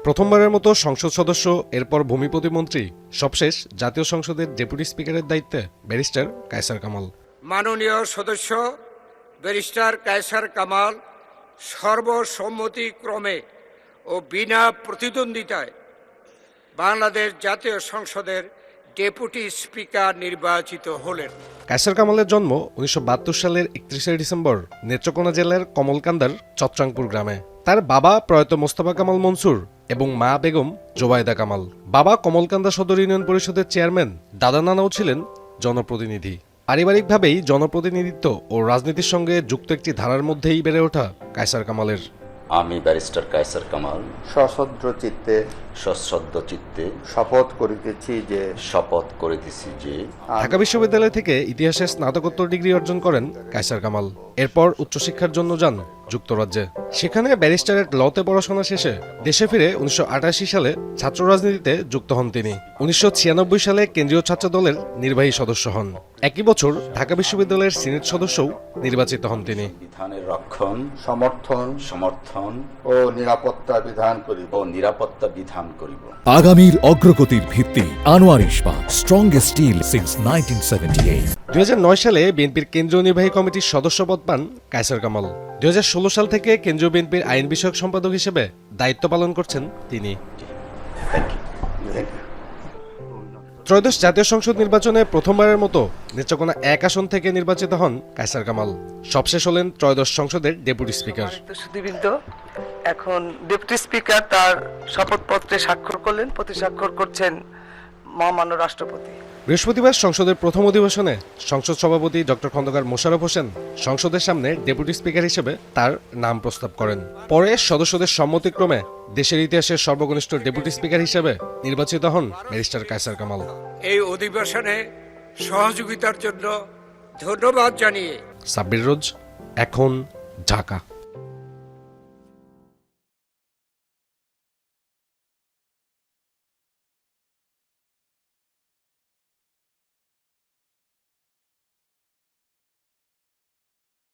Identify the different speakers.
Speaker 1: প্রথমবারের মতো সংসদ সদস্য, এরপর ভূমি প্রতিমন্ত্রী, সবশেষ জাতীয় সংসদের ডেপুটি স্পিকারের দায়িত্বে ব্যারিস্টার কায়সার কামাল।
Speaker 2: মাননীয় সদস্য ব্যারিস্টার কায়সার কামাল সর্বসম্মতিক্রমে ও বিনা প্রতিদ্বন্দ্বিতায় বাংলাদেশ জাতীয় সংসদের ডেপুটি স্পিকার নির্বাচিত হলেন।
Speaker 1: কায়সার কামালের জন্ম 1972 সালের 31শে ডিসেম্বর নেত্রকোনা জেলার কমলকান্দার চত্রাংপুর গ্রামে। তার বাবা প্রয়াত মোস্তফা কামাল মনসুর এবং মা বেগম জোবায়দা কামাল। বাবা কমলকান্দা সদর ইউনিয়ন পরিষদের চেয়ারম্যান, দাদা নানাও ছিলেন জনপ্রতিনিধি। পারিবারিকভাবেই জনপ্রতিনিধিত্ব ও রাজনীতির সঙ্গে যুক্ত একটি ধারার মধ্যেই বেড়ে ওঠা কায়সার কামালের।
Speaker 3: আমি ব্যারিস্টার কায়সার কামাল সশ্রদ্ধ চিত্তে শপথ করিতেছি যে
Speaker 1: ঢাকা বিশ্ববিদ্যালয় থেকে ইতিহাসে স্নাতকোত্তর ডিগ্রি অর্জন করেন কায়সার কামাল। এরপর উচ্চশিক্ষার জন্য যান যুক্তরাজ্যে। সেখানে ব্যারিস্টারেট লতে পড়াশোনা শেষে দেশে ফিরে 1988 সালে ছাত্র রাজনীতিতে যুক্ত হন তিনি। 1996 সালে কেন্দ্রীয় ছাত্র দলের নির্বাহী সদস্য হন। একই বছর ঢাকা বিশ্ববিদ্যালয়ের সিনেট সদস্যও নির্বাচিত হন তিনি।
Speaker 3: বিধানের রক্ষণ, সমর্থন
Speaker 4: ও নিরাপত্তা বিধান করিব।
Speaker 5: আগামীর অগ্রগতির ভিত্তি আনোয়ার ইস্পাত, স্ট্রংগেস্ট স্টিল সিন্স 1978।
Speaker 1: 2009 সালে বিএনপির কেন্দ্রীয় নির্বাহী কমিটির সদস্য পদ পান কায়সার কামাল। 2016 সাল থেকে কেন্দ্রীয় বিএনপির আইন বিষয়ক সম্পাদক হিসেবে দায়িত্ব পালন করছেন তিনি। ত্রয়োদশ জাতীয় সংসদ নির্বাচনে প্রথমবারের মতো নেত্রকোনা 1 আসন থেকে নির্বাচিত হন কায়সার কামাল। সবশেষ হলেন ত্রয়োদশ সংসদের ডেপুটি স্পিকার।
Speaker 6: এখন ডেপুটি স্পিকার তার শপথপত্রে স্বাক্ষর করলেন, প্রতিস্বাক্ষর করছেন মহামান্য রাষ্ট্রপতি।
Speaker 1: বৃহস্পতিবার সংসদের প্রথম অধিবেশনে সংসদ সভাপতি ডক্টর খন্দকার মোশাররফ হোসেন সংসদের সামনে ডেপুটি স্পিকার হিসেবে তার নাম প্রস্তাব করেন। পরে সদস্যদের সম্মতিক্রমে দেশের ইতিহাসের সর্বকনিষ্ঠ ডেপুটি স্পিকার হিসেবে নির্বাচিত হন ব্যারিস্টার কায়সার কামাল।
Speaker 2: এই অধিবেশনে সহযোগিতার জন্য ধন্যবাদ জানিয়ে
Speaker 1: সাব্বির রোজ, এখন, ঢাকা।